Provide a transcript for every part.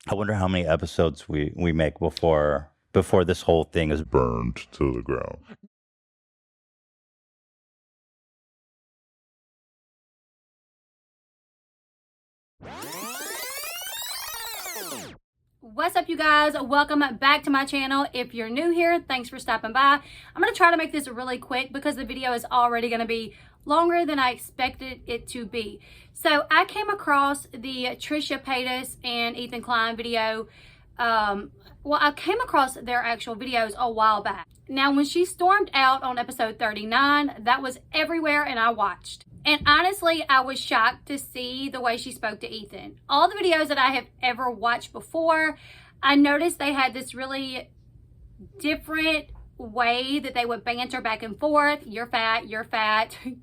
I wonder how many episodes we make before this whole thing is burned to the ground. What's up, you guys? Welcome back to my channel. If you're new here, thanks for stopping by. I'm going to try to make this really quick because the video is already going to be longer than I expected it to be. So I came across the Trisha Paytas and Ethan Klein video. I came across their actual videos a while back. Now, when she stormed out on episode 39, that was everywhere and I watched. And honestly, I was shocked to see the way she spoke to Ethan. All the videos that I have ever watched before, I noticed they had this really different way that they would banter back and forth. You're fat,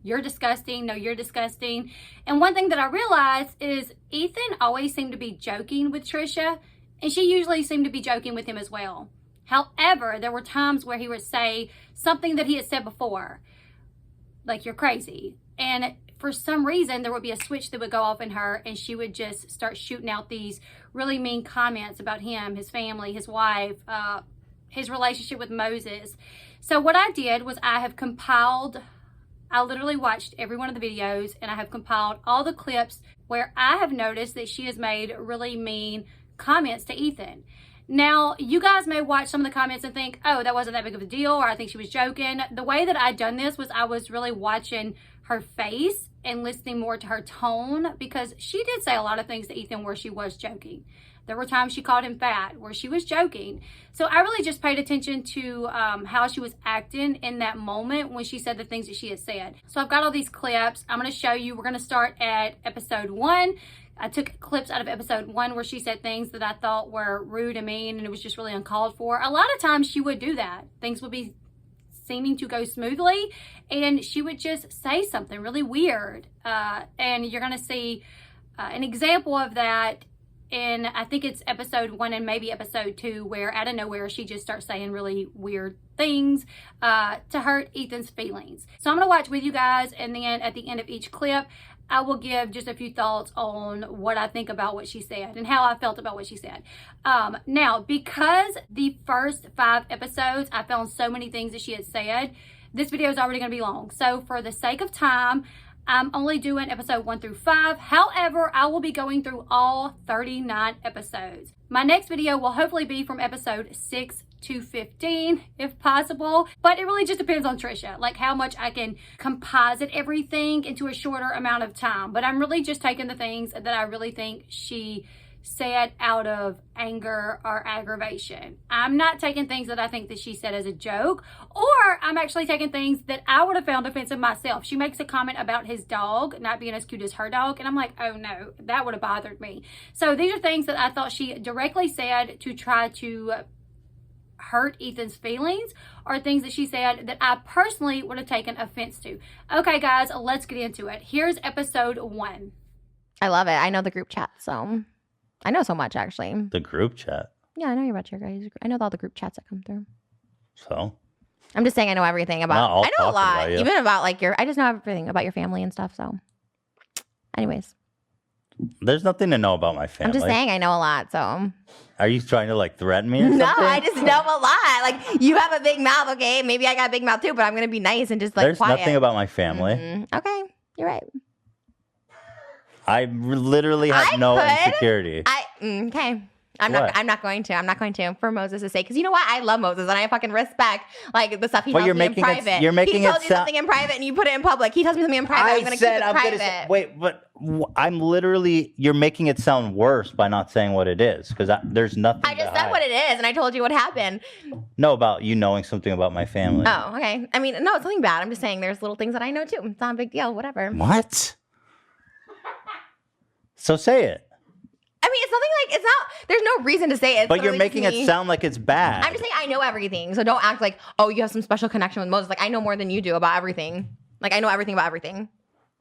you're disgusting, no, you're disgusting. And one thing that I realized is Ethan always seemed to be joking with Trisha, and she usually seemed to be joking with him as well. However, there were times where he would say something that he had said before, like, you're crazy. And for some reason, there would be a switch that would go off in her, and she would just start shooting out these really mean comments about him, his family, his wife, his relationship with Moses. So what I did was I literally watched every one of the videos, and I have compiled all the clips where I have noticed that she has made really mean comments to Ethan. Now, you guys may watch some of the comments and think, oh, that wasn't that big of a deal, or I think she was joking. The way that I done this was I was really watching her face and listening more to her tone, because she did say a lot of things to Ethan where she was joking. There were times she called him fat where she was joking. So I really just paid attention to how she was acting in that moment when she said the things that she had said. So I've got all these clips. I'm going to show you. We're going to start at episode 1. I took clips out of episode 1 where she said things that I thought were rude and mean, and it was just really uncalled for. A lot of times she would do that. Things would be seeming to go smoothly, and she would just say something really weird. And you're going to see an example of that in, I think it's episode 1 and maybe episode 2, where out of nowhere she just starts saying really weird things to hurt Ethan's feelings. So I'm going to watch with you guys, and then at the end of each clip, I will give just a few thoughts on what I think about what she said and how I felt about what she said. Now, because the first 5 episodes, I found so many things that she had said, this video is already going to be long. So for the sake of time, I'm only doing episode 1 through 5. However, I will be going through all 39 episodes. My next video will hopefully be from episode 6 to 15 if possible, but it really just depends on Trisha, like how much I can composite everything into a shorter amount of time. But I'm really just taking the things that I really think she said out of anger or aggravation. I'm not taking things that I think that she said as a joke, or I'm actually taking things that I would have found offensive myself. She makes a comment about his dog not being as cute as her dog, and I'm like, oh no, that would have bothered me. So these are things that I thought she directly said to try to hurt Ethan's feelings, or things that she said that I personally would have taken offense to. Okay, guys, let's get into it. Here's episode 1. I love it. I know the group chat, so I know so much, actually. The group chat? Yeah, I know about your guys. I know all the group chats that come through. So? I'm just saying I know everything about, I know a lot, even about like I just know everything about your family and stuff, so. Anyways. There's nothing to know about my family. I'm just saying I know a lot, so. Are you trying to like threaten me or something? No, I just know a lot. Like, you have a big mouth, okay? Maybe I got a big mouth too, but I'm going to be nice and just like There's quiet. nothing about my family. Okay, you're right. I literally have no insecurity. Okay. I'm not going to for Moses' sake, because you know what? I love Moses and I fucking respect like the stuff he tells me in private. You're making he tells you something in private and you put it in public. He tells me something in private. I'm going to keep it private. Wait, but you're making it sound worse by not saying what it is, because there's nothing. I just said what it is and I told you what happened. No, about you knowing something about my family. Oh, okay. I mean, no, it's nothing bad. I'm just saying there's little things that I know too. It's not a big deal. Whatever. What? So say it. I mean, it's nothing like, it's not, there's no reason to say it. But you're making it sound like it's bad. I'm just saying I know everything. So don't act like, oh, you have some special connection with Moses. Like, I know more than you do about everything. Like, I know everything about everything.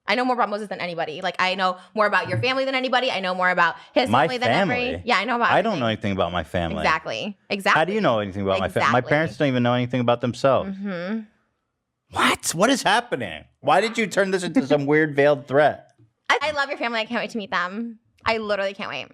I know more about Moses than anybody. Like, I know more about your family than anybody. I know more about his family than every. Yeah, I know about everything. I don't know anything about my family. Exactly. How do you know anything about my family? My parents don't even know anything about themselves. Mm-hmm. What? What is happening? Why did you turn this into some weird veiled threat? I love your family. I can't wait to meet them. I literally can't wait.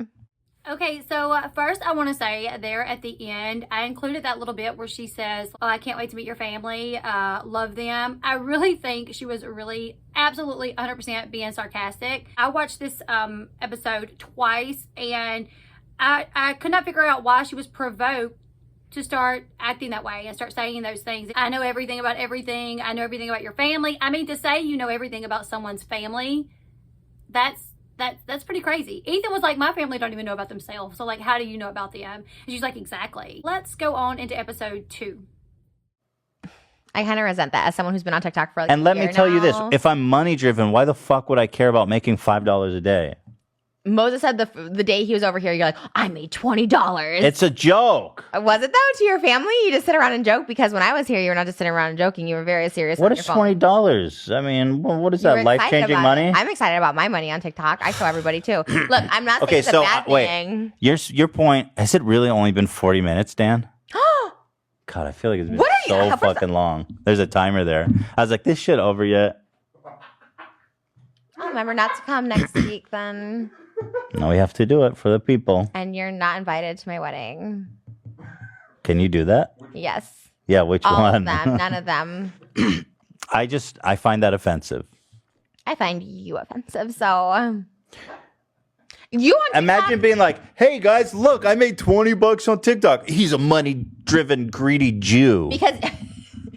Okay, so first I want to say there at the end, I included that little bit where she says, oh, I can't wait to meet your family, love them. I really think she was really absolutely 100% being sarcastic. I watched this episode twice and I could not figure out why she was provoked to start acting that way and start saying those things. I know everything about everything. I know everything about your family. I mean, to say you know everything about someone's family, that's pretty crazy. Ethan was like, my family don't even know about themselves. So like, how do you know about them? And she's like, exactly. Let's go on into episode 2. I kind of resent that as someone who's been on TikTok for like And a let year me tell you this. now. If I'm money driven, why the fuck would I care about making $5 a day? Moses said the day he was over here, you're like, I made $20. It's a joke. Was it though to your family? You just sit around and joke? Because when I was here, you were not just sitting around and joking. You were very serious. What on is your phone. $20? I mean, what is You were that? excited Life-changing about money? it. I'm excited about my money on TikTok. I show everybody too. Look, I'm not saying Okay, it's a so bad wait. thing. Your point, has it really only been 40 minutes, Dan? God, I feel like it's been What are you- so first- fucking long. There's a timer there. I was like, this shit over yet? I'll remember not to come next week then. No, we have to do it for the people. And you're not invited to my wedding. Can you do that? Yes. Yeah, which All one? of them. None of them. I find that offensive. I find you offensive. So you on Imagine TikTok- being like, hey guys, look, I made $20 on TikTok. He's a money-driven, greedy Jew. because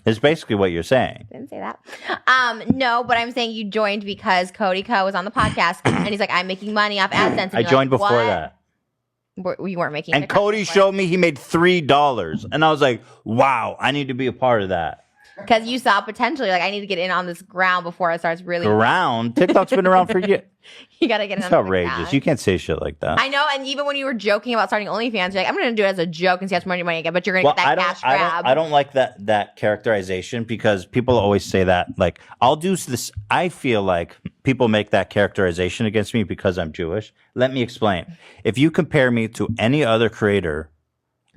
It's basically what you're saying. didn't say that. No, but I'm saying you joined because Cody Co was on the podcast and he's like, I'm making money off AdSense. And I you're joined like, before what? that. You weren't making. And TikTok Cody before. showed me he made $3. And I was like, wow, I need to be a part of that. Because you saw potentially, like, I need to get in on this ground before it starts really. Around? TikTok's been around for years. You got to get in It's on the outrageous. ground. You can't say shit like that. I know, and even when you were joking about starting OnlyFans, you're like, I'm going to do it as a joke and see how much money I get, but you're going to get that cash grab. I don't like that characterization because people always say that. Like, I'll do this. I feel like people make that characterization against me because I'm Jewish. Let me explain. If you compare me to any other creator,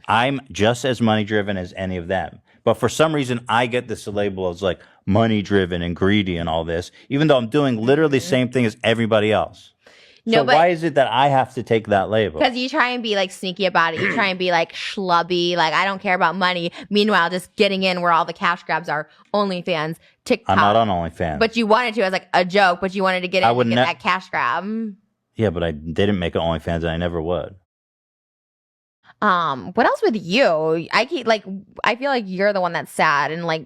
I'm just as money driven as any of them. But for some reason, I get this label as like money driven and greedy and all this, even though I'm doing literally the same thing as everybody else. No, So but- why is it that I have to take that label? Because you try and be like sneaky about it. You try and be like schlubby, like I don't care about money. Meanwhile, just getting in where all the cash grabs are, OnlyFans, TikTok. I'm not on OnlyFans. But you wanted to as like a joke, but you wanted to get in and get that cash grab. Yeah, but I didn't make an OnlyFans and I never would. What else with you? I feel like you're the one that's sad and like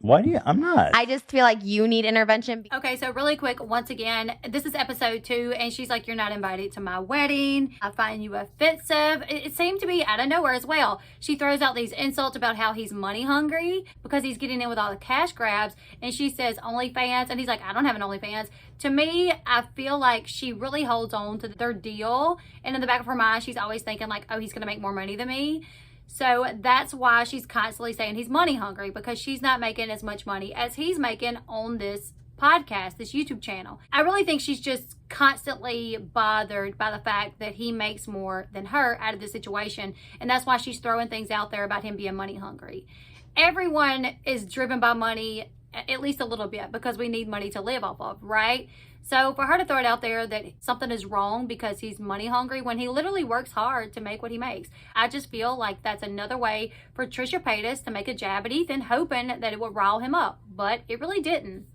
Why do you? I'm not. I just feel like you need intervention. Okay, so really quick, once again, this is episode 2, and she's like, you're not invited to my wedding. I find you offensive. It seemed to be out of nowhere as well. She throws out these insults about how he's money hungry because he's getting in with all the cash grabs, and she says OnlyFans, and he's like, I don't have an OnlyFans. To me, I feel like she really holds on to their deal, and in the back of her mind, she's always thinking like, oh, he's going to make more money than me. So that's why she's constantly saying he's money hungry, because she's not making as much money as he's making on this podcast, this YouTube channel. I really think she's just constantly bothered by the fact that he makes more than her out of the situation. And that's why she's throwing things out there about him being money hungry. Everyone is driven by money, at least a little bit, because we need money to live off of, right? So for her to throw it out there that something is wrong because he's money hungry when he literally works hard to make what he makes, I just feel like that's another way for Trisha Paytas to make a jab at Ethan, hoping that it would rile him up, but it really didn't.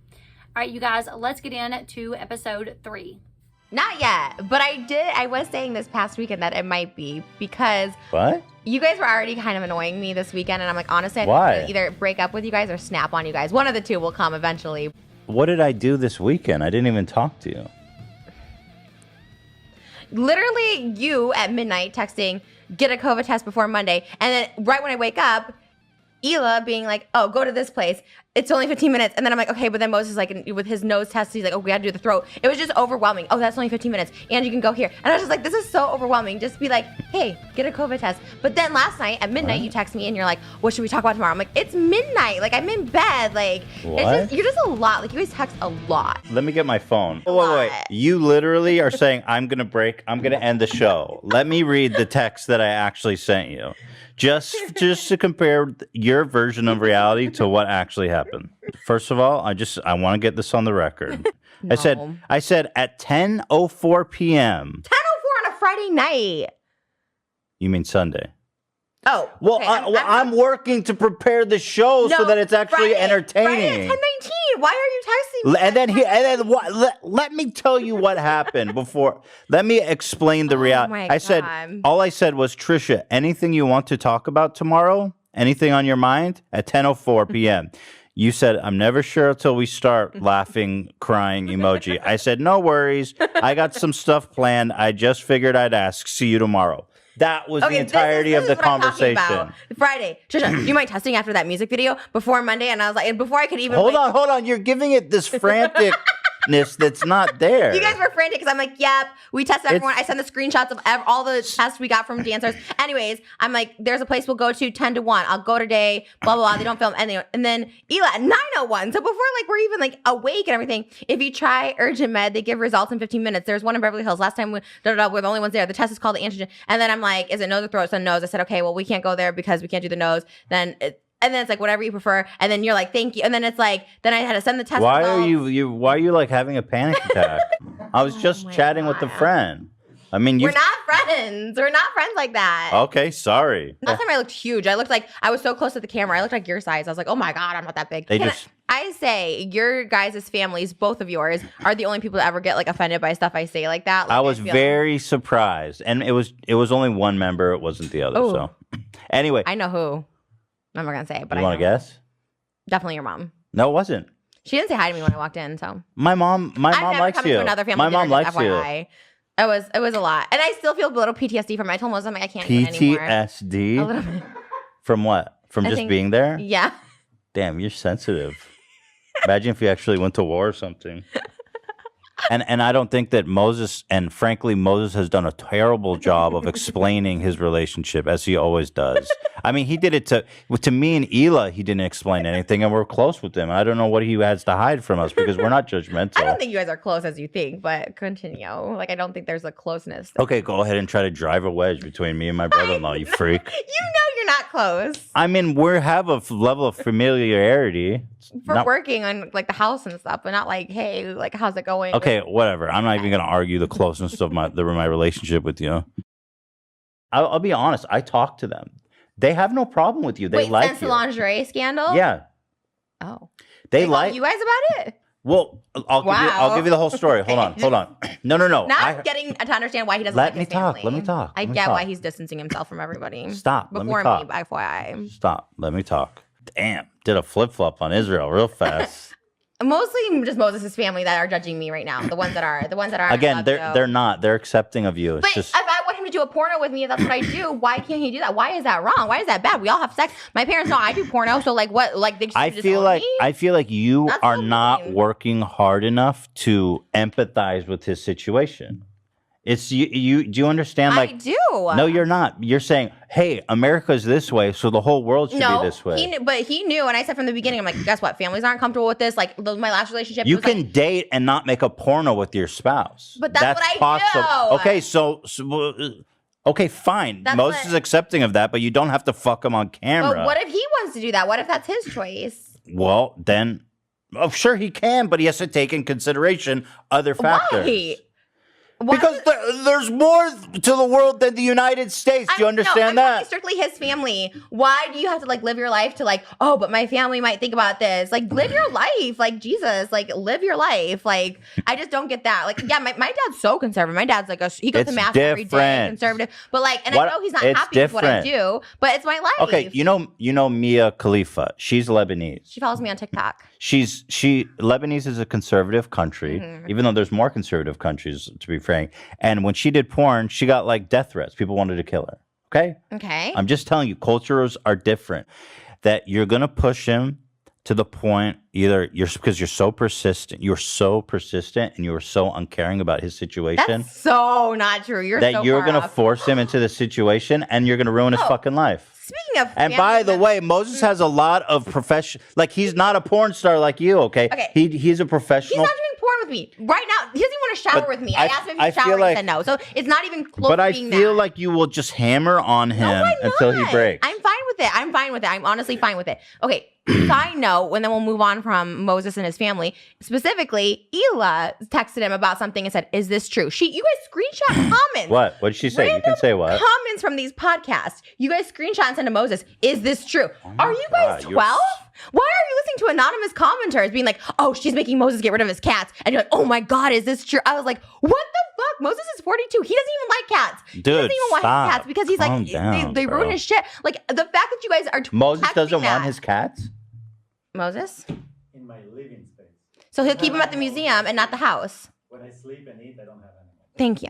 All right, you guys, let's get into episode 3. Not yet, but I was saying this past weekend that it might be, because What? you guys were already kind of annoying me this weekend, and I'm like, honestly, I think Why? I'm gonna either break up with you guys or snap on you guys. One of the two will come eventually. What did I do this weekend? I didn't even talk to you. Literally, you at midnight texting, get a COVID test before Monday, and then right when I wake up, Ela being like, oh, go to this place. It's only 15 minutes. And then I'm like, okay, but then Moses, like, with his nose test, he's like, oh, we got to do the throat. It was just overwhelming. Oh, that's only 15 minutes. And you can go here. And I was just like, this is so overwhelming. Just be like, hey, get a COVID test. But then last night at midnight, you text me and you're like, what should we talk about tomorrow? I'm like, it's midnight. Like, I'm in bed. Like, you're just a lot. Like, you guys text a lot. Let me get my phone. Wait. You literally are saying I'm going to end the show. Let me read the text that I actually sent you. Just to compare your version of reality to what actually happened. First of all, I want to get this on the record. No. I said at 10:04 p.m. 10:04 on a Friday night. You mean Sunday? Oh, Well, okay, I'm working to prepare the show so that it's actually entertaining. Friday at 10:19. Why are you texting me? And then what? Let me tell you what happened before. Let me explain the reality. my I said God. all I said was, Trisha, anything you want to talk about tomorrow? Anything on your mind at 10:04 p.m. You said, I'm never sure until we start laughing, crying emoji. I said, no worries. I got some stuff planned. I just figured I'd ask. See you tomorrow. That was the entirety of the conversation. Friday. Trisha, do you mind testing after that music video before Monday? And I was like, and before I could even Hold on. You're giving it this franticness that's not there. You guys were frantic because I'm like, yep, we tested everyone. I sent the screenshots of all the tests we got from dancers. Anyways, I'm like, there's a place we'll go to 10 to 1. I'll go today, blah, blah, blah. They don't film anything. And then Ela at 9:01. So before like we're even like awake and everything, if you try Urgent Med, they give results in 15 minutes. There's one in Beverly Hills. Last time we're the only ones there. The test is called the antigen. And then I'm like, is it nose or throat? So nose. I said, okay, well, we can't go there because we can't do the nose. And then it's like whatever you prefer. And then you're like, thank you. And then it's like, then I had to send the test Why results. are you like having a panic attack? I was just chatting with a friend. I mean, we're not friends. We're not friends like that. Okay, sorry. Last time I looked huge. I looked like I was so close to the camera. I looked like your size. I was like, oh my God, I'm not that big. I say your guys' families, both of yours, are the only people that ever get like offended by stuff I say like that. Like, I was very surprised. And it was only one member. It wasn't the other. Ooh. So anyway. I know who. I'm not going to say it, but you want to guess? Definitely your mom. No, it wasn't. She didn't say hi to me when I walked in, so. My mom likes you. My mom likes you. It was a lot. And I still feel a little PTSD from it. I told Melissa, I can't do it anymore. PTSD? A little bit. From what? From just being there? Yeah. Damn, you're sensitive. Imagine if you actually went to war or something. And I don't think that Moses has done a terrible job of explaining his relationship, as he always does. I mean, he did it to me and Ela. He didn't explain anything, and we're close with him. I don't know what he has to hide from us because we're not judgmental. I don't think you guys are close as you think, but continue. Like, I don't think there's a closeness. Okay, go ahead and try to drive a wedge between me and my brother-in-law, you freak. You know you're not close. I mean, we have a level of familiarity. For working on, like, the house and stuff, but not like, hey, like, how's it going? Okay, whatever. I'm not even going to argue the closeness of my relationship with you. I'll be honest. I talk to them. They have no problem with you. They like you. Since the lingerie scandal? Yeah. Oh. They like you guys about it? Well, I'll give you the whole story. Hold on. No. Not getting to understand why he doesn't like his family. Let me talk. I get why he's distancing himself from everybody. Stop. Before let me me, FYI. Stop. Let me talk. Damn. Did a flip-flop on Israel real fast. Mostly just Moses' family that are judging me right now. The ones that are. Again, they're not. They're accepting of you. But if I want him to do a porno with me, if that's what I do, why can't he do that? Why is that wrong? Why is that bad? We all have sex. My parents know I do porno, so like what? Like they just I feel like you are not working hard enough to empathize with his situation. It's you. Do you understand? Like, I do. No, you're not. You're saying, "Hey, America's this way, so the whole world should be this way." He knew, and I said from the beginning, I'm like, guess what? Families aren't comfortable with this. Like my last relationship. You can date and not make a porno with your spouse. But that's what I do. Okay, so okay, fine. Moses is accepting of that, but you don't have to fuck him on camera. But what if he wants to do that? What if that's his choice? Well, then, sure he can, but he has to take in consideration other factors. Why? Because there's more to the world than the United States. Do you understand that? Strictly his family. Why do you have to like live your life to like, oh, but my family might think about this. Like, live your life. Like, Jesus, like, live your life. Like, I just don't get that. Like, yeah, my dad's so conservative. My dad's like, he goes to mass every day, conservative. But like, and I know he's not happy with what I do, but it's my life. Okay, you know Mia Khalifa. She's Lebanese. She follows me on TikTok. Lebanese is a conservative country, even though there's more conservative countries, to be frank. And when she did porn, she got like death threats. People wanted to kill her. Okay. I'm just telling you, cultures are different. That you're gonna push him to the point because you're so persistent. You're so persistent, and you are so uncaring about his situation. That's so not true. You're gonna force him into the situation, and you're gonna ruin his fucking life. Speaking of, and by the way, Moses has a lot of profession. Like, he's not a porn star like you. Okay. He's a professional. He's not doing porn with me right now. He doesn't even want to shower with me. I asked him if he showered. He said no. So it's not even close. But I feel like you will just hammer on him until he breaks. I'm fine with with it. I'm fine with it. I'm honestly fine with it. Okay, side note, and then we'll move on from Moses and his family. Specifically, Ela texted him about something and said, "Is this true?" You guys screenshot comments. What did she say? You can say what? Comments from these podcasts. You guys screenshot and send to Moses. Is this true? Are you guys 12? Why are you listening to anonymous commenters being like, "Oh, she's making Moses get rid of his cats," and you're like, "Oh my God, is this true?" I was like, "What the fuck?" Moses is 42. He doesn't even like cats. Dude, he doesn't even want his stop. cats because he's Calm like, down, they ruin bro. his shit. Like the fact that you guys are Moses doesn't that. want his cats. Moses. In my living space. So he'll keep him at the museum and not the house. When I sleep and eat, I don't have animals. Thank you.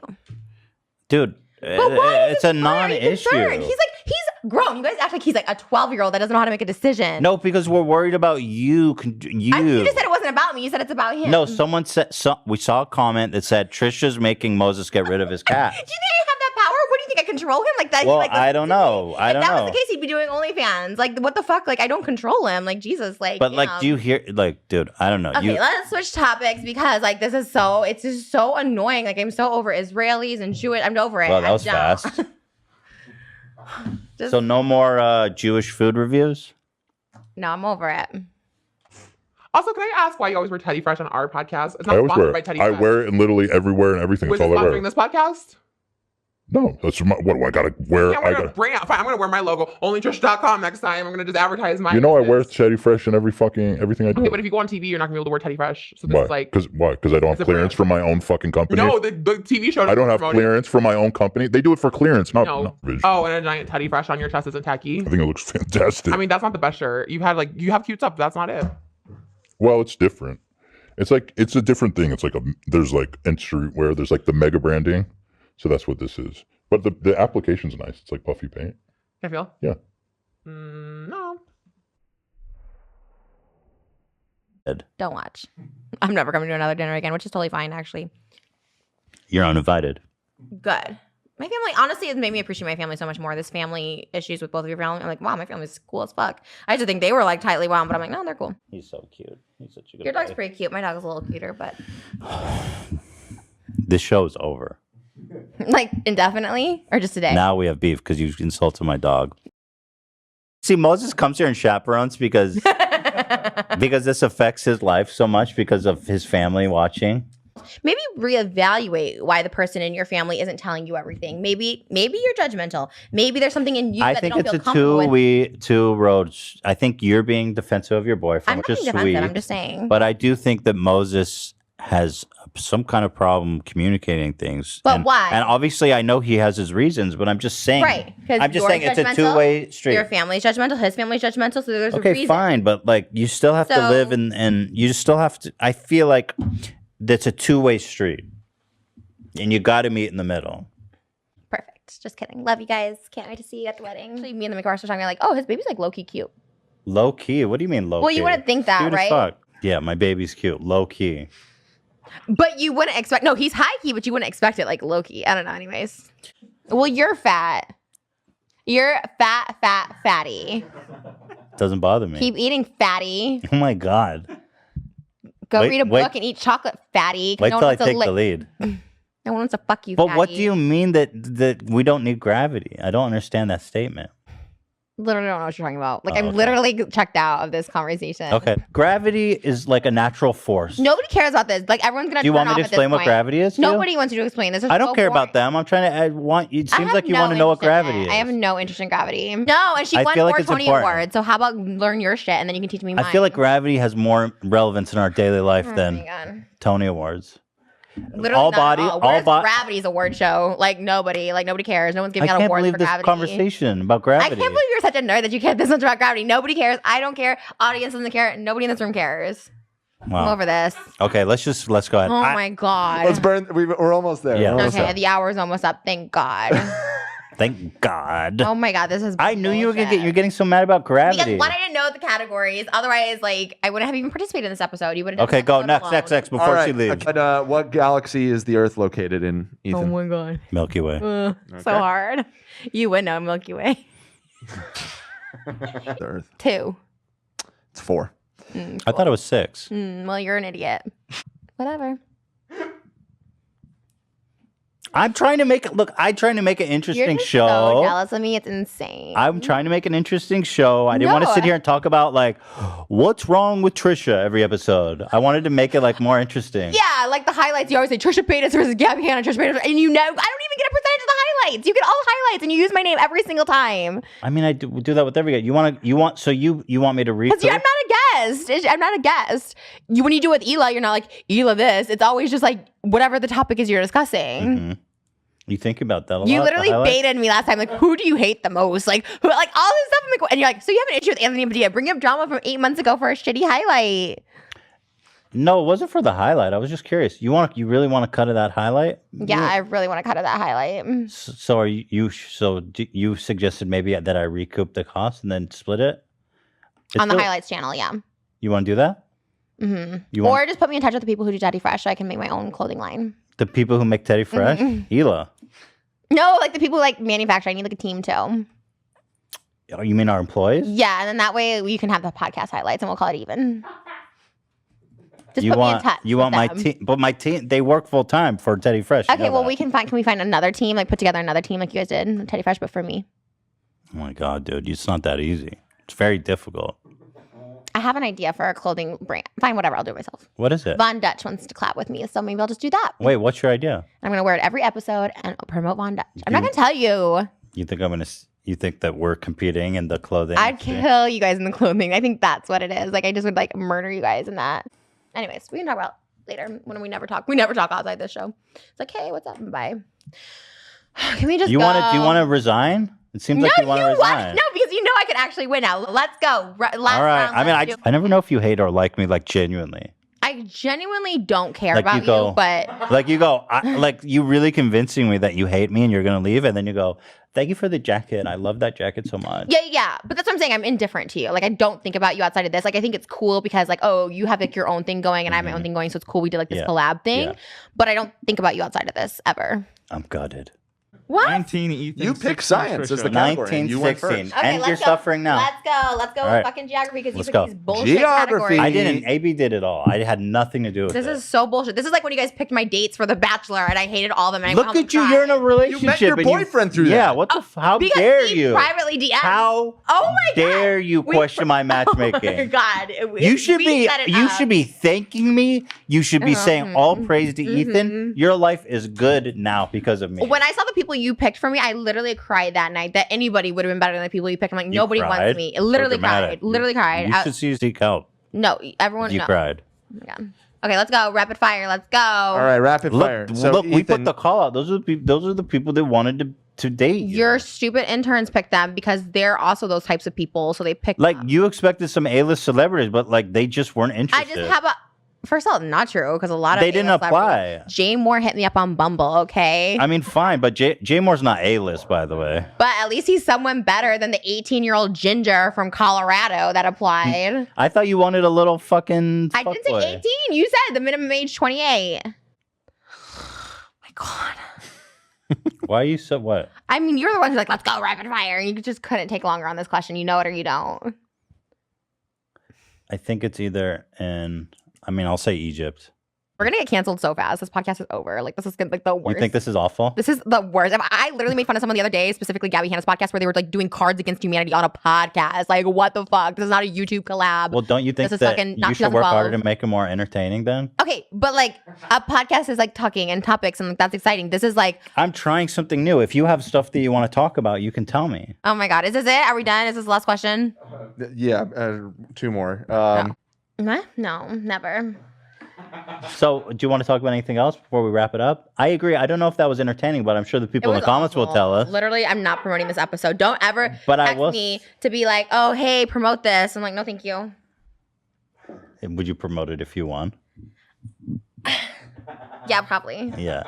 Dude, But why it's a why are you non-issue. concerned? He's grown. You guys act like he's like a 12-year-old that doesn't know how to make a decision. No, because we're worried about you. You just said it wasn't about me. You said it's about him. No, someone said, we saw a comment that said Trisha's making Moses get rid of his cat. Do you think I have that power? What do you think I control him like that? Well, like, I don't know. I don't If that know. was the case, he'd be doing OnlyFans. Like, what the fuck? Like, I don't control him. Like, Jesus. Like, But like, do you hear? Like, dude, I don't know. Okay, let's switch topics because like it's just so annoying. Like, I'm so over Israelis and Jewish. I'm over it. Well, that I'm was down. fast. So no more Jewish food reviews? No, I'm over it. Also, can I ask why you always wear Teddy Fresh on our podcast? It's I not always sponsored wear by it. Teddy I Fresh. wear it literally everywhere and everything. Was That's it all I wear. sponsoring this podcast? No, that's what do I gotta wear? Yeah, we're gonna brand. Fine, I'm gonna wear my logo. OnlyTrish.com next time. I'm gonna just advertise my. You know I wear business. Teddy Fresh in everything I do. Okay, but if you go on TV, you're not gonna be able to wear Teddy Fresh. So this Why? is like Because I don't it's a have clearance brand. from my own fucking company. no, the TV show. I don't have promoting- clearance from my own company. They do it for clearance, not No. vision. Oh, and a giant Teddy Fresh on your chest isn't tacky. I think it looks fantastic. I mean, that's not the best shirt. You have cute stuff, but that's not it. Well, it's different. It's a different thing. It's like there's like in streetwear, there's like the mega branding. So that's what this is. But the application's nice. It's like puffy paint. Can I feel? Yeah. No. Don't watch. I'm never coming to another dinner again, which is totally fine, actually. You're uninvited. Good. My family, honestly, has made me appreciate my family so much more. This family issues with both of your family, I'm like, wow, my family's cool as fuck. I used to think they were like tightly wound, but I'm like, no, they're cool. He's so cute. He's such a good Your dog's boy. pretty cute. My dog's a little cuter, but This show's over. like indefinitely or just today? Now we have beef because you insulted my dog. See, Moses comes here and chaperones because this affects his life so much because of his family watching. Maybe reevaluate why the person in your family isn't telling you everything. Maybe you're judgmental. Maybe there's something in you I that think they don't it's feel a comfortable with. two roads. I think you're being defensive of your boyfriend, I'm not which being is defensive. sweet. I'm just saying. But I do think that Moses has some kind of problem communicating things. But why? And obviously, I know he has his reasons, but I'm just saying. Right, 'cause I'm just you're saying it's a judgmental, two-way street. Your family's judgmental. His family's judgmental. So there's a Okay, reason. fine, but like you still have to So- live and you still have to. I feel like that's a two-way street, and you got to meet in the middle. Perfect. Just kidding. Love you guys. Can't wait to see you at the wedding. Actually, me and the McCars were talking like, oh, his baby's like low key cute. Low key? What do you mean low key? Well, you wouldn't think that, Cute as right? fuck. Yeah, my baby's cute. Low key. But you wouldn't expect. No, he's high key, but you wouldn't expect it like low key. I don't know. Anyways, well, you're fat. You're fatty. Doesn't bother me. Keep eating, fatty. Oh my god. Go Wait- read a wait- book and eat chocolate, fatty. 'Cause Wait no till one I wants to take the lick- lead. No one wants to fuck you, But fatty. what do you mean that we don't need gravity? I don't understand that statement. Literally don't know what you're talking about. Like, Oh, I'm okay. literally checked out of this conversation. Okay. Gravity is like a natural force. Nobody cares about this. Like, everyone's gonna. Do you turn want me off to at this explain what point. gravity is? to you? Nobody wants you to explain this. It's I don't so care boring. about them. I'm trying to. It I seems have like you no want to know what interest in gravity it. is. I have no interest in gravity. No, and she I won feel like 4 it's Tony important. Awards. So how about learn your shit and then you can teach me mine. I feel like gravity has more relevance in our daily life Oh my than God. Tony Awards. Literally all not body- at all Where's bo- Gravity's award show? Like nobody cares. No one's I giving out can't awards believe for this gravity. conversation about I gravity. can't believe you're such a nerd that you care this much about gravity. Nobody cares. I don't care. Audience doesn't care. Nobody in this room cares. I'm Wow. over this. Okay, let's go ahead. Oh my God. Let's burn. We're almost there. Yeah. We're almost Okay, there. the hour's almost up. Thank God. Thank God. Oh my God, this is. I knew you were bullshit. you're getting so mad about gravity. Because one, I didn't know the categories. Otherwise, like, I wouldn't have even participated in this episode. You would have. Okay, go next before All right. she leaves. But what galaxy is the Earth located in, Ethan? Oh my God. Milky Way. So hard. You would know Milky Way. The Earth. 2. It's 4. I thought it was 6. Well, you're an idiot. Whatever. I'm trying to make it look. I'm trying to make an You're interesting just show. so jealous of me. It's insane. I'm trying to make an interesting show. I didn't want to sit here and talk about like what's wrong with Trisha every episode. I wanted to make it like more interesting. Yeah, like the highlights. You always say Trisha Paytas versus Gabby Hanna, Trisha Paytas, and you know I don't even get a percentage of the highlights. You get all highlights, and you use my name every single time. I mean, I do that with every guy. You want me to read? Because I'm not a guest. I'm not a guest. When you do it with Ela, you're not like Ela this. It's always just like whatever the topic is you're discussing. Mm-hmm. You think about that a lot. You literally baited me last time. Like, who do you hate the most? Like, all this stuff. I'm like, and you're like, so you have an issue with Anthony Padilla? Bring up drama from 8 months ago for a shitty highlight. No, it wasn't for the highlight. I was just curious. You really want to cut of that highlight? Yeah, I really want to cut of that highlight. So you suggested maybe that I recoup the cost and then split it on the highlights channel? Yeah. You want to do that? Mm-hmm. Or just put me in touch with the people who do Teddy Fresh so I can make my own clothing line. The people who make Teddy Fresh? Ela. No, like the people who like manufacture. I need like a team too. Oh, you mean our employees? Yeah, and then that way you can have the podcast highlights and we'll call it even. Just you put want, me in touch. You want my team, but my team, they work full time for Teddy Fresh. Okay, well can we find another team, like put together another team like you guys did, Teddy Fresh, but for me. Oh my God, dude, it's not that easy. It's very difficult. I have an idea for a clothing brand. Fine, whatever, I'll do it myself. What is it? Von Dutch wants to collab with me, so maybe I'll just do that. Wait, what's your idea? I'm gonna wear it every episode and promote Von Dutch. I'm not gonna tell you. You think that we're competing in the clothing? I'd kill you guys in the clothing. I think that's what it is. Like I just would like murder you guys in that. Anyways, we can talk about later when we never talk. We never talk outside this show. It's like, hey, what's up? Bye. Can we just Do you want to resign? It seems like you want to resign. No, because you know I could actually win now. Let's go. Last all right. round, I never know if you hate or like me, like genuinely. I genuinely don't care Like about you go- but Like you go, like you really convincing me that you hate me and you're gonna leave, and then you go, thank you for the jacket. I love that jacket so much. yeah. But that's what I'm saying. I'm indifferent to you. Like I don't think about you outside of this. Like I think it's cool because like, oh, you have like your own thing going and I have my own thing going, so it's cool we did like this collab thing. Yeah. But I don't think about you outside of this ever. I'm gutted. What? 19, Ethan. You pick science as the category. and you went 1916. first. Okay, And you're suffering now. Let's go All with right. fucking geography because you Let's picked go. these bullshit Geography. categories. I didn't. AB did it all. I had nothing to do with This it. is so bullshit. This is like when you guys picked my dates for The Bachelor and I hated all of them. And I Look went home at you. and You're in a cried. relationship. You met your and boyfriend through that. Yeah. What the? How Because dare he you? privately DM'd. How Oh my dare God. you question my matchmaking? Oh my God. You should be thanking me. You should be saying all praise to Ethan. Your life is good now because of me. When I saw the people you picked for me, I literally cried that night that anybody would have been better than the people you picked. I'm like, nobody cried? wants me. I literally So dramatic. cried. Literally cried. You should seek help. No, everyone. You no. cried. Oh my God. Okay, let's go. Rapid fire. Let's go. All right, rapid fire. Look, we put Ethan- the call out. Those are the people that wanted to date you. Your stupid interns picked them because they're also those types of people. So they picked Like them. you expected some A-list celebrities, but like they just weren't I interested. just have a. First of all, not true because a lot of They didn't A-list celebrities- apply. Jay Moore hit me up on Bumble. Okay, I mean, fine, but Jay Moore's not A-list, by the way. but at least he's someone better than the 18-year-old ginger from Colorado that applied. I thought you wanted a little fucking. I didn't say fuckboy. 18. You said the minimum age 28. My God. Why are you so what? I mean, you're the one who's like, let's go rapid fire. You just couldn't take longer on this question. You know it or you don't. I think it's either in. I mean, I'll say Egypt. We're gonna get canceled so fast. This podcast is over. Like this is like the worst. You think this is awful? This is the worst. I literally made fun of someone the other day, specifically Gabby Hanna's podcast, where they were like doing Cards Against Humanity on a podcast. Like, what the fuck? This is not a YouTube collab. Well, don't you think This is that fucking you not should work harder 2012. to make it more entertaining then? Okay, but like a podcast is like talking and topics, and like, that's exciting. This is like, I'm trying something new. If you have stuff that you want to talk about, you can tell me. oh my God, is this it? Are we done? Is this the last question? Yeah, two more. No, never. So, do you want to talk about anything else before we wrap it up? I agree. I don't know if that was entertaining, but I'm sure the people in the comments will tell us. Literally, I'm not promoting this episode. Don't ever But I text will- me to be like, oh, hey, promote this. I'm like, no, thank you. Would you promote it if you won? Yeah, probably. Yeah.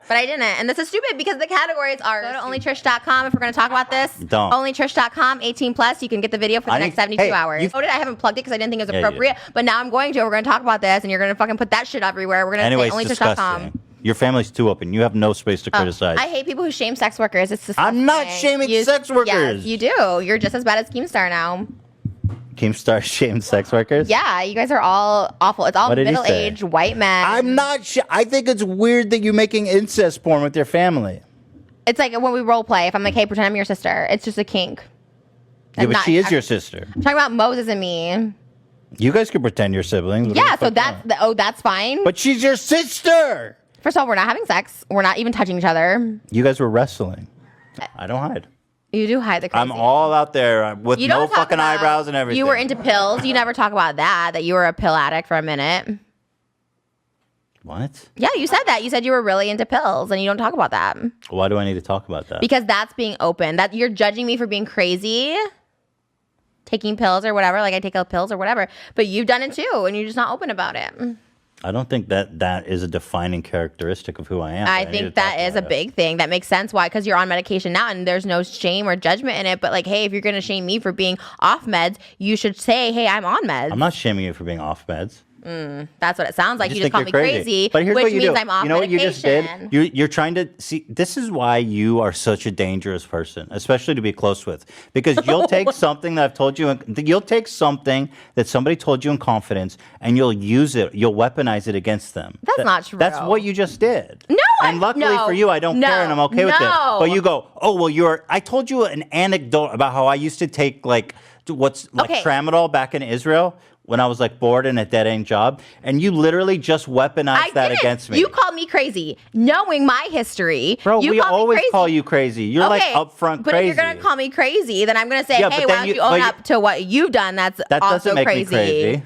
But I didn't. And this is stupid because the categories are go to onlytrish.com if we're going to talk about this. Don't. Onlytrish.com, 18 plus. You can get the video for the I next need- 72 hey, hours. you- I haven't plugged it because I didn't think it was Yeah, you appropriate. But now I'm going to. We're going to talk about this and you're going to fucking put that shit everywhere. We're going to Anyways, say disgusting. onlytrish.com. Your family's too open. You have no space to criticize. I hate people who shame sex workers. It's disgusting. I'm not shaming sex workers. Yes, you do. You're just as bad as Keemstar now. Can you start shaming sex workers? Yeah, you guys are all awful. It's all What did he say? middle-aged white men. I'm not I think it's weird that you're making incest porn with your family. It's like when we role play. If I'm like, hey, pretend I'm your sister. It's just a kink. Yeah, but she is your sister. I'm talking about Moses and me. You guys can pretend you're siblings. What Yeah, the so fuck that's fine. But she's your sister. First of all, we're not having sex. We're not even touching each other. You guys were wrestling. I don't hide. You do hide the crazy. I'm all out there with You no don't talk fucking about- eyebrows and everything. You were into pills. You never talk about that you were a pill addict for a minute. What? Yeah, you said that. You said you were really into pills, and you don't talk about that. Why do I need to talk about that? Because that's being open. That you're judging me for being crazy, taking pills or whatever. Like I take pills or whatever. But you've done it too, and you're just not open about it. I don't think that is a defining characteristic of who I am. I think that is a big thing. That makes sense. Why? Because you're on medication now, and there's no shame or judgment in it. But like, hey, if you're gonna shame me for being off meds, you should say, hey, I'm on meds. I'm not shaming you for being off meds. That's what it sounds like. You just think call you're me crazy, But here's which what you means do. I'm off You know what you just did? medication. You're trying to see. This is why you are such a dangerous person, especially to be close with, because you'll take something that I've told you. You'll take something that somebody told you in confidence, and you'll use it. You'll weaponize it against them. That's not true. That's what you just did. No, and luckily for you, I don't care, and I'm okay with it. But you go, oh well, I told you an anecdote about how I used to take tramadol back in Israel. When I was like bored in a dead end job, and you literally just weaponized that against me. You called me crazy, knowing my history. Bro, you we always crazy. call you crazy. You're like upfront but crazy. if you're gonna call me crazy, then I'm gonna say, Yeah, hey, but why then don't you own up to what you've done? That doesn't also make crazy. me crazy.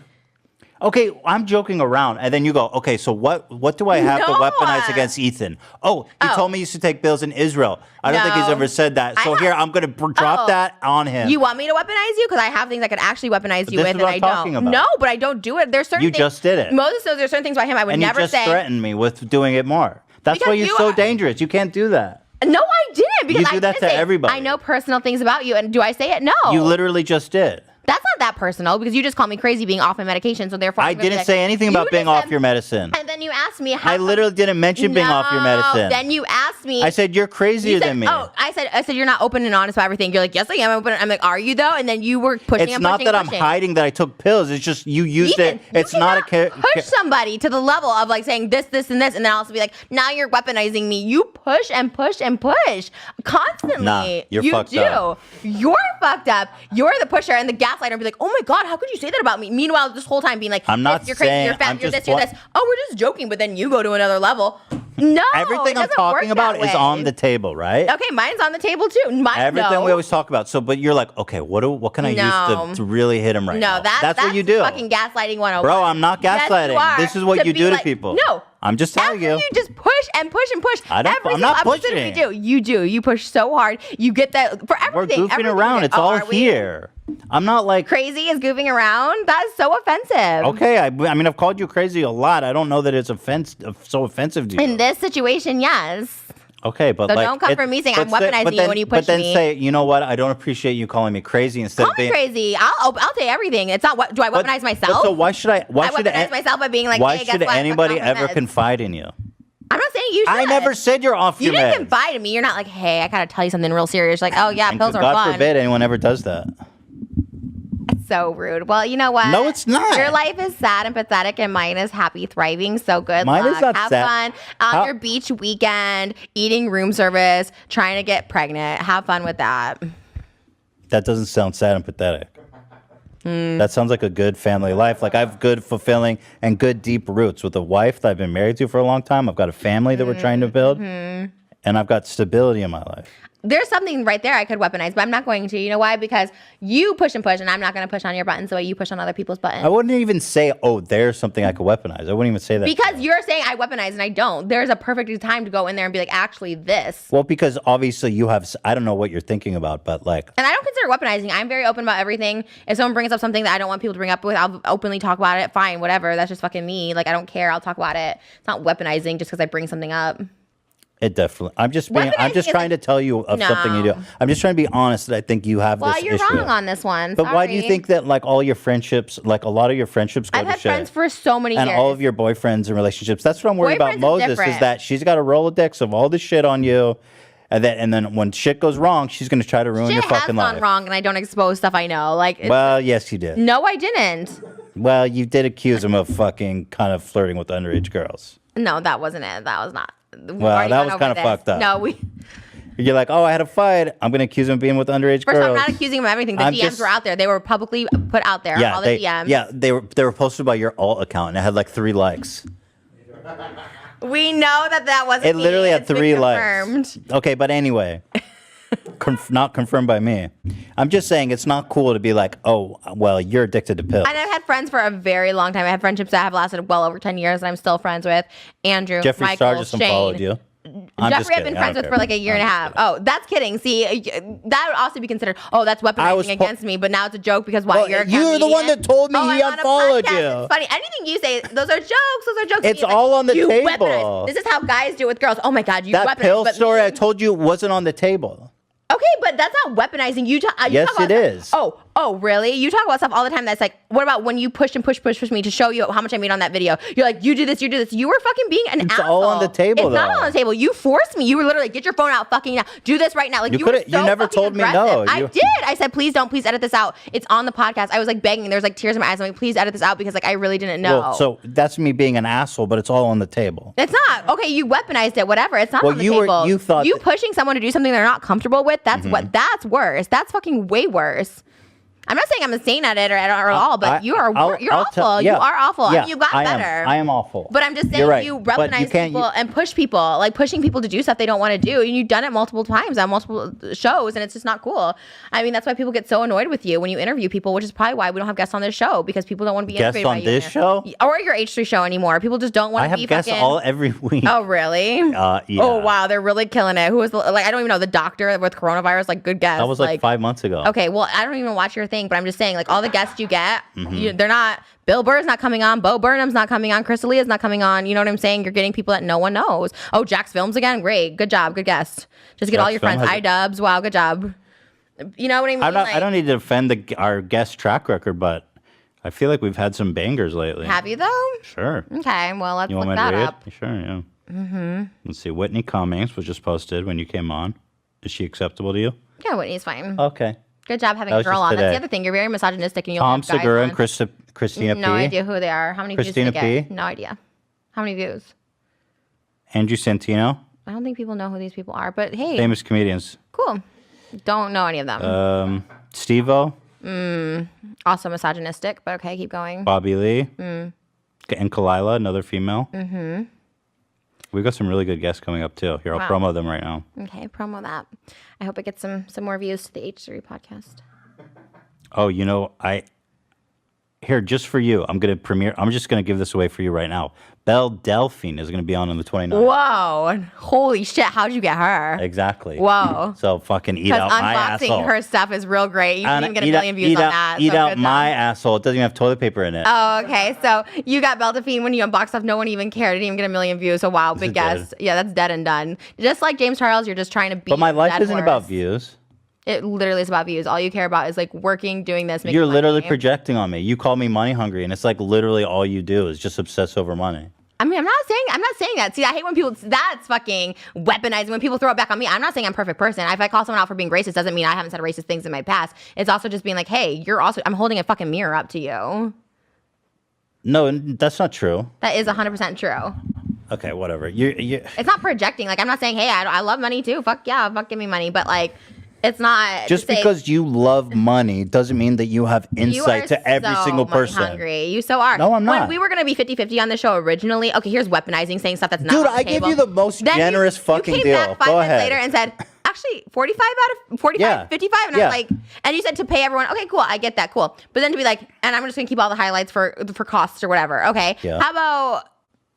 Okay, I'm joking around, and then you go, okay, so what do I have to weaponize against Ethan? Oh, he told me he used to take pills in Israel. I don't think he's ever said that. So here, I'm going to drop that on him. You want me to weaponize you? Because I have things I could actually weaponize you this with, is and what I I'm talking don't. about. No, but I don't do it. There's certain You things. just did it. Moses says there's certain things about him I would and never you just say. threatened me with doing it more. That's Because why you're you so are- dangerous. You can't do that. No, I didn't. Because You do I that didn't to say it. everybody. I know personal things about you, and do I say it? No. You literally just did. That's not that personal because you just call me crazy being off my medication. So therefore, I I'm gonna be didn't like, say anything you about being just off said- your medicine. And then you asked me how. I literally didn't mention being off your medicine. Then you asked me. I said you're crazier you said, than me. Oh, I said you're not open and honest about everything. You're like, yes, I am open. I'm like, are you though? And then you were pushing. It's and not pushing that and I'm pushing. hiding that I took pills. It's just you used Ethan, it. It's not a push somebody to the level of like saying this, and this, and then also be like, now you're weaponizing me. You push and push and push constantly. Nah, you're you fucked do. up. You're fucked up. You're the pusher and the gaslighter. And be like, oh my god, how could you say that about me? Meanwhile, this whole time being like, I'm not this, you're crazy, saying- you're fat, I'm you're just this, you're this. Oh, we're just joking, but then you go to another level. No, Everything it I'm doesn't talking work about that is way. on the table, right? Okay, mine's on the table too. Everything no. we always talk about. So, but you're like, okay, what can I No. use to really hit him right now? No, that's what you do. Fucking gaslighting 101. Bro, I'm not Yes, you gaslighting. are. This is what you be do to like- people. No. I'm just telling After you. you just push and push and push. I don't- Every I'm not single episode pushing. We do. You do. You push so hard. You get that for We're everything. goofing everything around. that- It's all are we? here. I'm not like Crazy is goofing around. That is so offensive. okay. I mean, I've called you crazy a lot. I don't know that it's so offensive to you. In this situation, yes. Okay, but So like, don't come for me saying I'm weaponizing you when you But push then me. say, you know what? I don't appreciate you calling me crazy instead Call of me being crazy. I'll say everything. It's not what do I But- weaponize but myself? so why should I? Why I should weaponize myself by being like, Why hey, guess should what? I'm anybody fucking off my ever meds. confide in you? I'm not saying you should. I never said you're off You your didn't meds. confide in me. You're not like, hey, I gotta tell you something real serious. Like, oh yeah, And pills are God fun. forbid anyone ever does that. So rude. Well, you know what? No, it's not. Your life is sad and pathetic, and mine is happy, thriving. So good Mine luck. is not Have sad. fun on How- your beach weekend, eating room service, trying to get pregnant. Have fun with that. That doesn't sound sad and pathetic. That sounds like a good family life. Like I have good, fulfilling, and good deep roots with a wife that I've been married to for a long time. I've got a family that we're trying to build, and I've got stability in my life. There's something right there I could weaponize, but I'm not going to. You know why? Because you push and push, and I'm not going to push on your buttons the way you push on other people's buttons. I wouldn't even say, "Oh, there's something I could weaponize." I wouldn't even say that. Because you're saying I weaponize and I don't. There's a perfect time to go in there and be like, actually, this. Well, because obviously you have. I don't know what you're thinking about, but like, And I don't consider weaponizing. I'm very open about everything. If someone brings up something that I don't want people to bring up with, I'll openly talk about it. Fine, whatever. That's just fucking me. Like, I don't care. I'll talk about it. It's not weaponizing just because I bring something up. it definitely. I'm just trying to tell you of something you do. I'm just trying to be honest that I think you have Well, this you're issue. wrong on this one. But why do you Sorry. think that like all your friendships, like a lot of your friendships go I've to had shit? friends for so many And years. all of your boyfriends and relationships. That's what I'm worried Boyfriends about is Moses is different. that she's got a Rolodex of all this shit on you. And then when shit goes wrong, she's gonna try to ruin your fucking life. Shit has gone wrong, and I don't expose stuff I know. Like, Well, yes, you did. no, I didn't. Well, you did accuse him of fucking kind of flirting with underage girls. No, that wasn't it. That was not. Well, that was kind of fucked up. No, You're like, oh, I had a fight. I'm gonna accuse him of being with underage First, girls. I'm not accusing him of everything. The DMs were out there. They were publicly put out there. All the DMs. Yeah, they were posted by your alt account, and it had like 3 likes. We know that wasn't. It literally had It's been 3 confirmed. likes. Okay, but anyway, not confirmed by me. I'm just saying it's not cool to be like, oh, well, you're addicted to pills. And I've had friends for a very long time. I have friendships that have lasted well over 10 years, and I'm still friends with Andrew, Jeffree Michael, Star just Shane. unfollowed you. I'm just Jeffree, I've kidding. been I friends don't with care. for like a year and a half. Oh, that's kidding. See, that would also be considered, that's weaponizing against me, but now it's a joke because why? Well, you're a you're the one that told me he I'm on a unfollowed podcast. you. It's funny. Anything you say, those are jokes. Those are jokes. It's He's all on the you table. weaponize. This is how guys do it with girls. Oh my God, you That weaponize. pill but story me- I told you wasn't on the table. Okay, but that's not weaponizing. You Yes, talk about it is. Oh, really? You talk about stuff all the time that's like, what about when you push me to show you how much I made on that video? You're like, you do this. You were fucking being an asshole. It's all on the table, It's not though. all on the table. You forced me. You were literally like, get your phone out fucking now. Do this right now. Like, you were You never fucking told me aggressive. no. I did. I said, please don't. Please edit this out. It's on the podcast. I was like begging. There was like tears in my eyes. I'm like, please edit this out because like I really didn't know. Well, so that's me being an asshole, but it's all on the table. It's not. Okay, you weaponized it, whatever. It's not Well, on the you were- table. you thought you that- pushing someone to do something they're not comfortable with, that's that's worse. That's fucking way worse. I'm not saying I'm a saint at it or at all, but you're awful. You are awful. I mean, you got better. I am awful. But I'm just saying You're right. you But weaponize people and push people, like pushing people to do stuff they don't want to do. And you've done it multiple times on multiple shows, and it's just not cool. I mean, that's why people get so annoyed with you when you interview people, which is probably why we don't have guests on this show, because people don't want to be Guests interviewed by on you this show? or your H3 show anymore. People just don't want I to have be guests fucking. every week. Oh, really? Yeah. Oh, wow. They're really killing it. Who was like, I don't even know, the doctor with coronavirus, like, good guess. That was like 5 months ago. Okay, well, I don't even watch your thing, but I'm just saying, like, all the guests you get, they're not, Bill Burr's not coming on, Bo Burnham's not coming on, Chris D'Elia's not coming on. You know what I'm saying? You're getting people that no one knows. Oh, Jack's Films again? Great. Good job. Good guest. Just get all your Jack's friends. Film iDubbbz. Wow, good job. You know what I mean? I don't need to defend our guest track record, but I feel like we've had some bangers lately. Have you, though? Sure. Okay, well, let's You look want me that to read up. it? Sure, yeah. Mm-hmm. Let's see. Whitney Cummings was just posted when you came on. Is she acceptable to you? Yeah, Whitney's fine. Okay. Good job having That a was girl just on. That's today. the other thing. You're very misogynistic, and you'll Tom have guys Segura on. and Christina P. No idea who they are. How many Christina views did they get? P. No idea. How many views? Andrew Santino. I don't think people know who these people are, but hey, Famous comedians. cool. Don't know any of them. Steve-O. Also misogynistic, but okay, keep going. Bobby Lee. And Kalila, another female. Mm-hmm. We've got some really good guests coming up, too. Here, I'll Wow. promo them right now. Okay, promo that. I hope it gets some more views to the H3 podcast. Oh, here, just for you, I'm just going to give this away for you right now. Belle Delphine is going to be on the 29th. Whoa. Holy shit, how'd you get her? Exactly. Whoa. So fucking eat Because out my asshole. unboxing her stuff is real great. You didn't even get a million views eat on out, that. Eat so out good my job. asshole. It doesn't even have toilet paper in it. Oh, okay. So you got Belle Delphine when you unboxed stuff. No one even cared. Didn't even get a million views. So wow, big is dead. guess. Yeah, that's dead and done. Just like James Charles, you're just trying to beat But my life that isn't about horse. views. It literally is about views. All you care about is like working, doing this. Making You're literally money. projecting on me. You call me money hungry, and it's like literally all you do is just obsess over money. I mean, I'm not saying that. See, I hate when people, that's fucking weaponizing. When people throw it back on me, I'm not saying I'm a perfect person. If I call someone out for being racist, doesn't mean I haven't said racist things in my past. It's also just being like, hey, I'm holding a fucking mirror up to you. No, that's not true. That is 100% true. Okay, whatever. You It's not projecting. Like, I'm not saying, hey, I love money too. Fuck yeah, fuck give me money. But like, it's not. just to say, because you love money doesn't mean that you have you insight are to every so single money person. hungry. You so are. No, I'm not. When we were going to be 50-50 on the show originally, okay, here's weaponizing, saying stuff that's not Dude, on the I gave table. you the most Then generous fucking you came deal. Back 5 Go minutes ahead. later and said, actually, 45 out of 45, Yeah. 55. And Yeah. I'm like, and you said to pay everyone. Okay, cool. I get that. Cool. But then to be like, and I'm just going to keep all the highlights for costs or whatever. Okay. Yeah. How about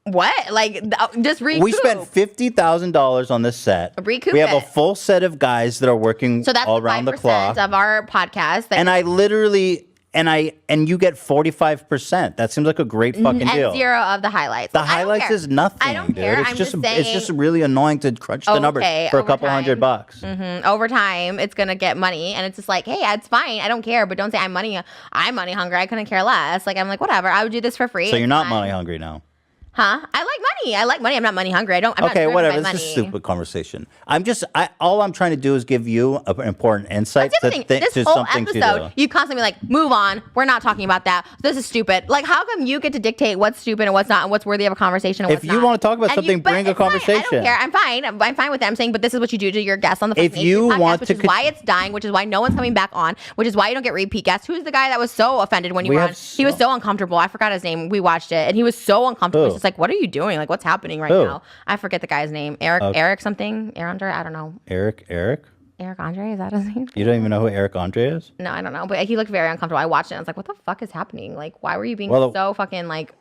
what? Like, just recoup. We spent $50,000 on this set. Recoup We have a it. full set of guys that are working So that's all the around the 5% clock. of our podcast. That And I literally and you get 45%. That seems like a great fucking and deal. 0 of the highlights. The I don't highlights care. is nothing, I don't dude. care. It's I'm just just it's saying- just really annoying to crunch the numbers Okay, for a over couple time. $100. Over time, it's gonna get money, and it's just like, hey, it's fine. I don't care, but don't say I'm money hungry. I couldn't care less. Like I'm like, whatever. I would do this for free. So you're It's not fine. money hungry now. Huh? I like money. I'm not money hungry. I'm not driven whatever. by This is a money. stupid conversation. All I'm trying to do is give you an important insight That's the other thing. This to whole something to episode, do. you constantly like, move on. We're not talking about that. This is stupid. Like, how come you get to dictate what's stupid and what's not and what's worthy of a conversation and If what's you not? want to talk about And something, but bring a it's fine. I conversation. don't care. I'm fine. I'm fine with it. I'm saying, but this is what you do to your guests on the If Frenemies you podcast, want which to is why it's dying, which is why no one's coming back on, which is why you don't get repeat guests. Who's the guy that was so offended when you were on? He was so uncomfortable. I forgot his name. We watched it, and he was so uncomfortable. Who? He's just like, what are you doing? Like, what's happening right Who? now? I forget the guy's name. Eric something. Andre? I don't know. Eric? Eric Andre? Is that his name? You don't even know who Eric Andre is? No, I don't know. But he looked very uncomfortable. I watched it and I was like, what the fuck is happening? Like, why were you being so fucking like,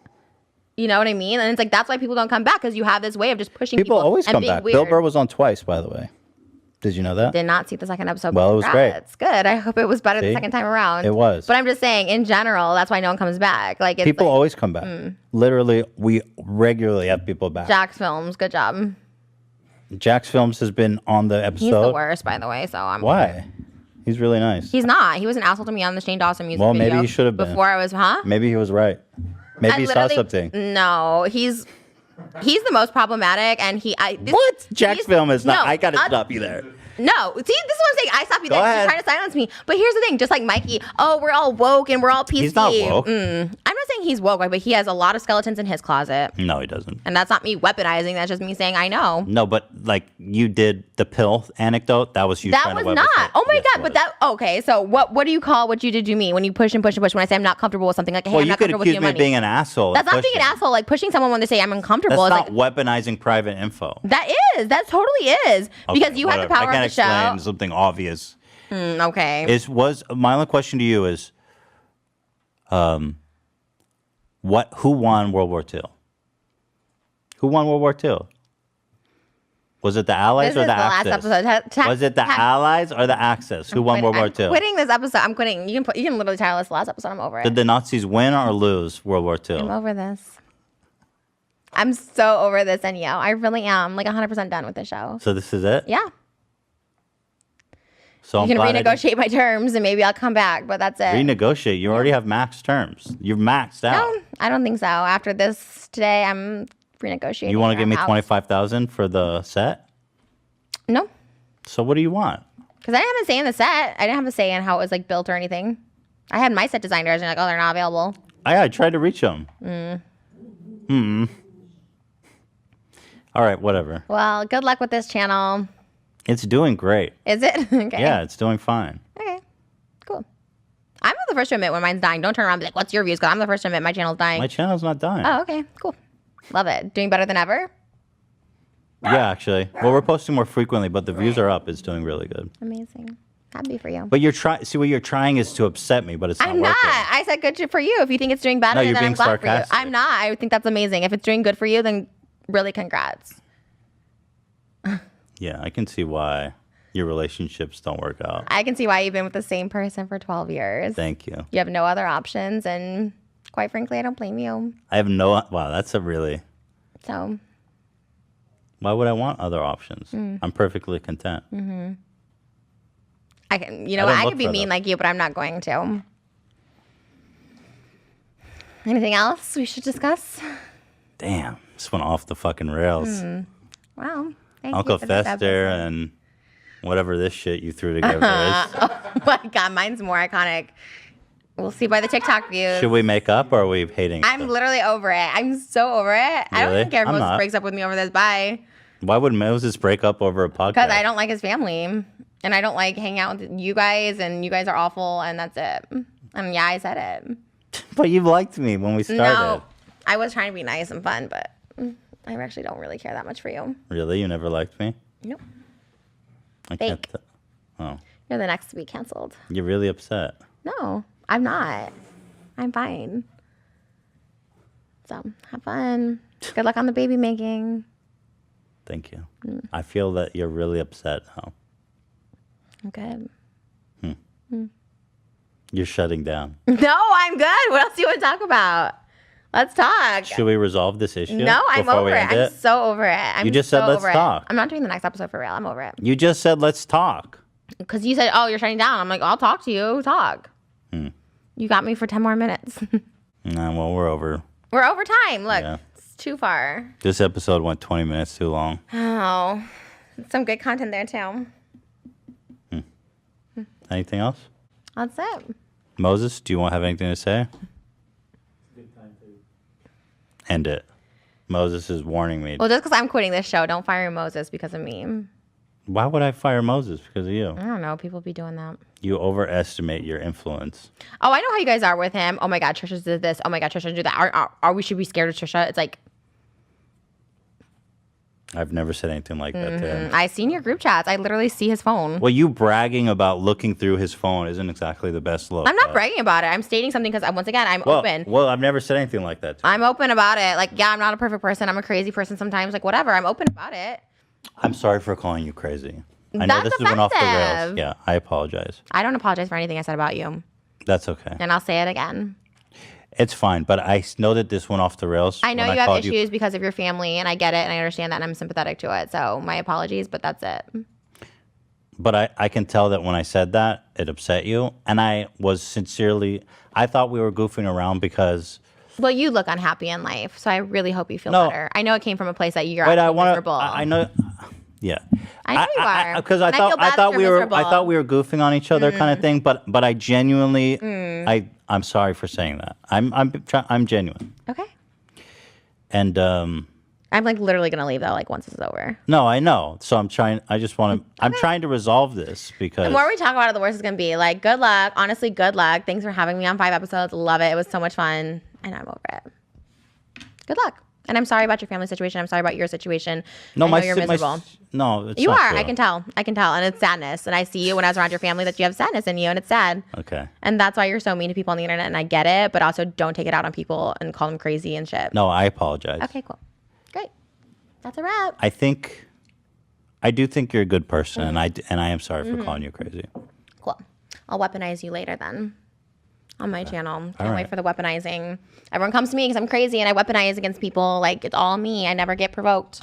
you know what I mean? And it's like, that's why people don't come back, because you have this way of just pushing people People always and come being back. weird. Bill Burr was on twice, by the way. Did you know that? Did not see the second episode. Well, it was great. It's good. I hope it was better the See? second time around. It was. But I'm just saying, in general, that's why no one comes back. Like, it's People like, always come back. Literally, we regularly have people back. Jack's Films. Good job. Jack's Films has been on the episode. He's the worst, by the way. So I'm. Why? He's really nice. He's not. He was an asshole to me on the Shane Dawson music Well, video. maybe he should have been. Before I was, huh? Maybe he was right. Maybe I he saw literally- something. No, he's the most problematic, and What? Jack's Film is not. No, I gotta stop you there. No, see, this is what I'm saying. I stop you there. ahead. You're trying to silence me. But here's the thing, just like Mikey, we're all woke and we're all PC. He's not woke. I'm not saying he's woke, but he has a lot of skeletons in his closet. No, he doesn't. And that's not me weaponizing. That's just me saying I know. No, but like you did the pill anecdote. That was you. That trying was to not. weaponize. Oh my Yes, God. it But was. that, okay. So what do you call what you did to me when you push and push and push? When I say I'm not comfortable with something, like, hey, Well, I'm you not could comfortable with accuse your me of money. being an asshole. That's and not being an pushing. asshole. Like pushing someone when they say I'm uncomfortable. That's is not like, weaponizing private info. that is. That totally is. Because Okay, you have the whatever. power I can't of the explain show. something obvious. Okay. My only question to you is, who won World War II? Who won World War II? Was it the Allies This or is the the last Axis? episode. Was it the Allies or the Axis? Who won World War I'm II? quitting this episode. I'm quitting. You can literally title this the last episode. I'm over it. Did the Nazis win or lose World War II? I'm over this. I'm so over this, and I really am. Like 100% done with the show. So this is it? Yeah. So You can renegotiate my terms, and maybe I'll come back. But that's it. Renegotiate. You already have max terms. You're maxed out. No, I don't think so. After this today, I'm renegotiating. You want to give me our house. 25,000 for the set? No, So what do you want? because I didn't have a say in the set. I didn't have a say in how it was like built or anything. I had my set designers, and like, oh, they're not available. I tried to reach them. All right, whatever. Well, good luck with this channel. It's doing great. Is it? Okay. Yeah, it's doing fine. Okay. Cool. I'm the first to admit when mine's dying. Don't turn around and be like, what's your views? Because I'm the first to admit my channel's dying. My channel's not dying. Oh, okay. Cool. Love it. Doing better than ever? Yeah, actually. Well, we're posting more frequently, but the views are up. It's doing really good. Amazing. Happy for you. But you're trying. See, what you're trying is to upset me, but it's not I'm not. working. I said good for you. If you think it's doing better, No, you're then I'm being glad sarcastic. for you. I'm not. I think that's amazing. If it's doing good for you, then really congrats. Yeah, I can see why your relationships don't work out. I can see why you've been with the same person for 12 years. Thank you. You have no other options, and quite frankly, I don't blame you. I have no. Wow, that's a really. So, Why would I want other options? I'm perfectly content. I can, I don't I look could be for mean them. like you, but I'm not going to. Anything else we should discuss? Damn, this went off the fucking rails. Wow. Thank Uncle you for this Fester episode. and whatever this shit you threw together is. Oh my God, mine's more iconic. We'll see by the TikTok views. Should we make up or are we hating? I'm each literally over it. I'm so over it. I don't Really? even care if I'm Moses not. breaks up with me over this. Bye. other? Why would Moses break up over a podcast? Because I don't like his family. And I don't like hanging out with you guys. And you guys are awful. And that's it. And yeah, I said it. But you liked me when we started. No, I was trying to be nice and fun. But I actually don't really care that much for you. Really? You never liked me? Nope. I can't. Fake. Oh, You're the next to be canceled. you're really upset. No, I'm not. I'm fine. So have fun. Good luck on the baby making. Thank you. I feel that you're really upset now. I'm good. You're shutting down. No, I'm good. What else do you want to talk about? Let's talk. Should we resolve this issue? No, I'm before over we it. end I'm so over it. You just said so let's over it. talk. I'm not doing the next episode for real. I'm over it. You just said let's talk. Because you said, oh, you're shutting down. I'm like, I'll talk to you. Talk. You got me for 10 more minutes. Nah, well, we're over. We're over time. Look, Yeah. too far. This episode went 20 minutes too long. Oh, some good content there too. Anything else? That's it. Moses, do you want to have anything to say? End it. Moses is warning me. Well, just because I'm quitting this show, don't fire Moses because of me. Why would I fire Moses because of you? I don't know. People be doing that. You overestimate your influence. Oh, I know how you guys are with him. Oh my God, Trisha did this. Oh my God, Trisha did that. Are we should be scared of Trisha? It's like I've never said anything like that to him. I seen your group chats. I literally see his phone. Well, you bragging about looking through his phone isn't exactly the best look. I'm not bragging about it. I'm stating something because once again, I'm open. Well, I've never said anything like that to him. I'm open about it. Like, yeah, I'm not a perfect person. I'm a crazy person sometimes. Like, whatever. I'm open about it. I'm sorry for calling you crazy. I know this went off the rails. Yeah, I apologize. I don't apologize for anything I said about you. That's okay. And I'll say it again. It's fine, but I know that this went off the rails. I know you have issues because of your family, and I get it, and I understand that, and I'm sympathetic to it. So my apologies, but that's it. But I can tell that when I said that, it upset you. And I was sincerely, I thought we were goofing around because... Well, you look unhappy in life, so I really hope you feel better. I know it came from a place that you're miserable. I know... Yeah, I know you are. Because I thought we were goofing on each other, kind of thing. But I genuinely, I'm sorry for saying that. I'm genuine. Okay. And I'm like literally gonna leave though, like once this is over. No, I know. So I'm trying. I just want to. I'm trying to resolve this because the more we talk about it, the worse it's gonna be. Like, good luck. Honestly, good luck. Thanks for having me on 5 episodes. Love it. It was so much fun, and I'm over it. Good luck. And I'm sorry about your family situation. I'm sorry about your situation. No, I know you're miserable. No, it's you not are. true. I can tell. And it's sadness. And I see you when I was around your family that you have sadness in you, and it's sad. Okay. And that's why you're so mean to people on the internet. And I get it, but also don't take it out on people and call them crazy and shit. No, I apologize. Okay, cool, great. That's a wrap. I do think you're a good person, and I am sorry for calling you crazy. Cool. I'll weaponize you later then. On my channel. Can't wait for the weaponizing. Everyone comes to me because I'm crazy and I weaponize against people. Like, it's all me. I never get provoked.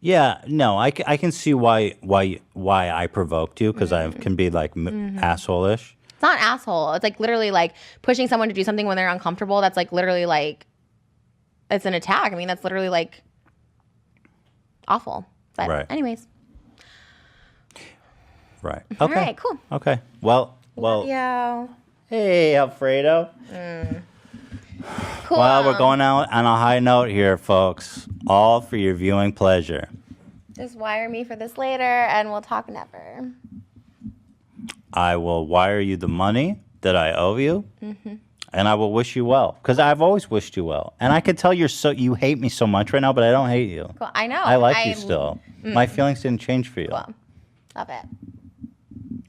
Yeah, no, I can see why I provoked you because I can be like asshole-ish. It's not asshole. It's like literally like pushing someone to do something when they're uncomfortable. That's like literally like, it's an attack. I mean, that's literally like awful. But anyways. Right. Okay. All right, cool. Okay. Well. Love you. Hey, Alfredo. Cool. Well, we're going out on a high note here, folks. All for your viewing pleasure. Just wire me for this later, and we'll talk never. I will wire you the money that I owe you, and I will wish you well, because I've always wished you well. And I can tell you hate me so much right now, but I don't hate you. Cool. I know. I like you still. My feelings didn't change for you. Cool. Love it.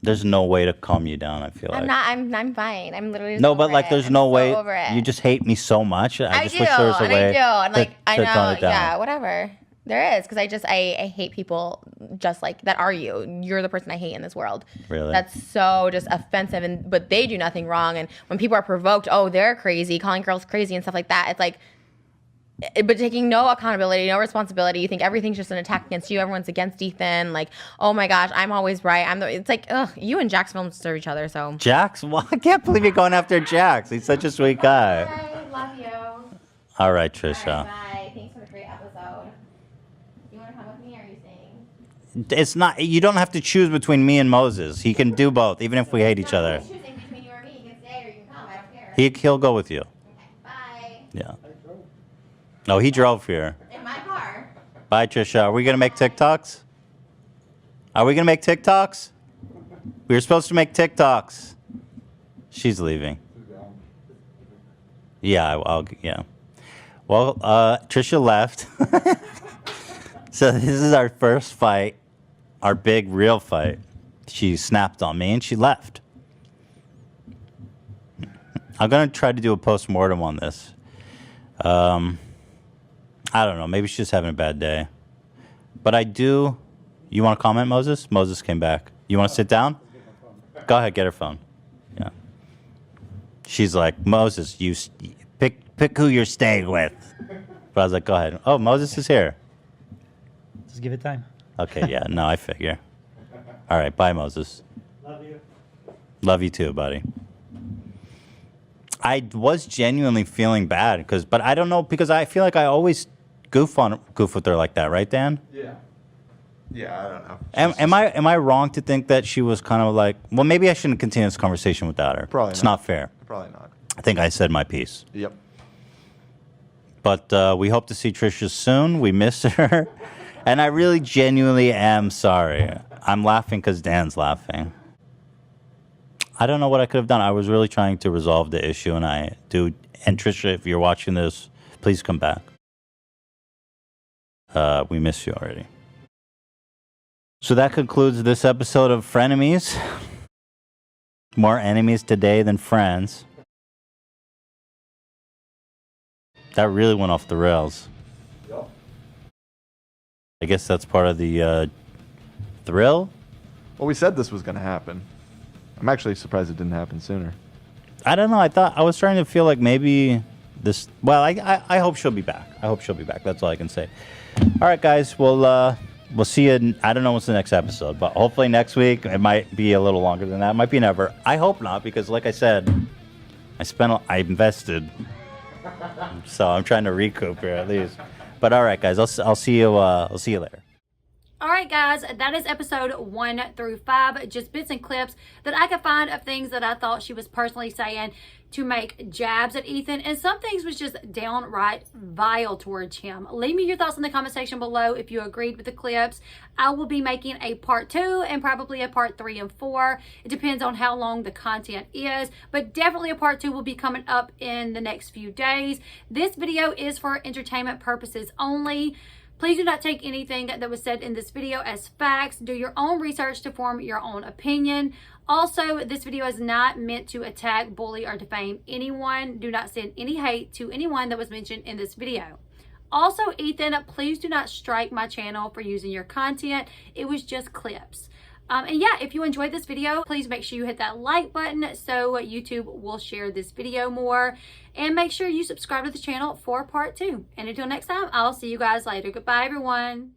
There's no way to calm you down, I feel like. I'm fine. I'm literally just No, over but like it. there's I'm no so way. over it. You just hate me so much. I just wish there was a way. I do. And like, I to tone know. it down. Yeah, whatever. There is. Because I hate people just like that are you. You're the person I hate in this world. Really? That's so just offensive. But they do nothing wrong. And when people are provoked, oh, they're crazy, calling girls crazy and stuff like that. It's like, but taking no accountability, no responsibility. You think everything's just an attack against you. Everyone's against Ethan. Like, oh my gosh, I'm always right. It's like, ugh, you and Jax don't serve each other. So Jax? Well, I can't believe you're going after Jax. He's such a sweet guy. I love you. All right, Trisha. Bye. Thanks for the great episode. You want to come with me, or are you staying? It's not. You don't have to choose between me and Moses. He can do both, even if we hate each other. He's choosing between you or me. You can stay or you can come. I don't care. He'll go with you. Okay. Bye. Yeah. No, he drove here. In my car. Bye, Trisha. Are we gonna make TikToks? Are we gonna make TikToks? We were supposed to make TikToks. She's leaving. Yeah, yeah. Well, Trisha left. So this is our first fight, our big real fight. She snapped on me and she left. I'm gonna try to do a post-mortem on this. I don't know. Maybe she's just having a bad day. But I do. You want to comment, Moses? Moses came back. You want to sit down? Go ahead, get her phone. Yeah. She's like, Moses, you pick who you're staying with. But I was like, go ahead. Oh, Moses is here. Just give it time. Okay, yeah. No, I figure. All right, bye, Moses. Love you. Love you too, buddy. I was genuinely feeling bad but I don't know because I feel like I always goof with her like that, right, Dan? Yeah. Yeah, I don't know. Am I wrong to think that she was kind of like, well, maybe I shouldn't continue this conversation without her. Probably It's not. not fair. Probably not. I think I said my piece. Yep. But we hope to see Trisha soon. We miss her. And I really genuinely am sorry. I'm laughing because Dan's laughing. I don't know what I could have done. I was really trying to resolve the issue, and I do. And Trisha, if you're watching this, please come back. We miss you already. So that concludes this episode of Frenemies. More enemies today than friends. That really went off the rails. Yep. I guess that's part of the thrill. Well, we said this was going to happen. I'm actually surprised it didn't happen sooner. I don't know. I was trying to feel like maybe this. Well, I hope she'll be back. I hope she'll be back. That's all I can say. All right, guys. We'll see you. I don't know what's the next episode, but hopefully next week. It might be a little longer than that. It might be never. I hope not, because like I said, I invested, so I'm trying to recoup here at least. But all right, guys. I'll see you. I'll see you later. All right, guys, that is episode 1 through 5. Just bits and clips that I could find of things that I thought she was personally saying to make jabs at Ethan. And some things was just downright vile towards him. Leave me your thoughts in the comment section below if you agreed with the clips. I will be making a part 2 and probably a part 3 and 4. It depends on how long the content is. But definitely a part 2 will be coming up in the next few days. This video is for entertainment purposes only. Please do not take anything that was said in this video as facts. Do your own research to form your own opinion. Also, this video is not meant to attack, bully, or defame anyone. Do not send any hate to anyone that was mentioned in this video. Also, Ethan, please do not strike my channel for using your content. It was just clips. And yeah, if you enjoyed this video, please make sure you hit that like button so YouTube will share this video more. And make sure you subscribe to the channel for part 2. And until next time, I'll see you guys later. Goodbye, everyone.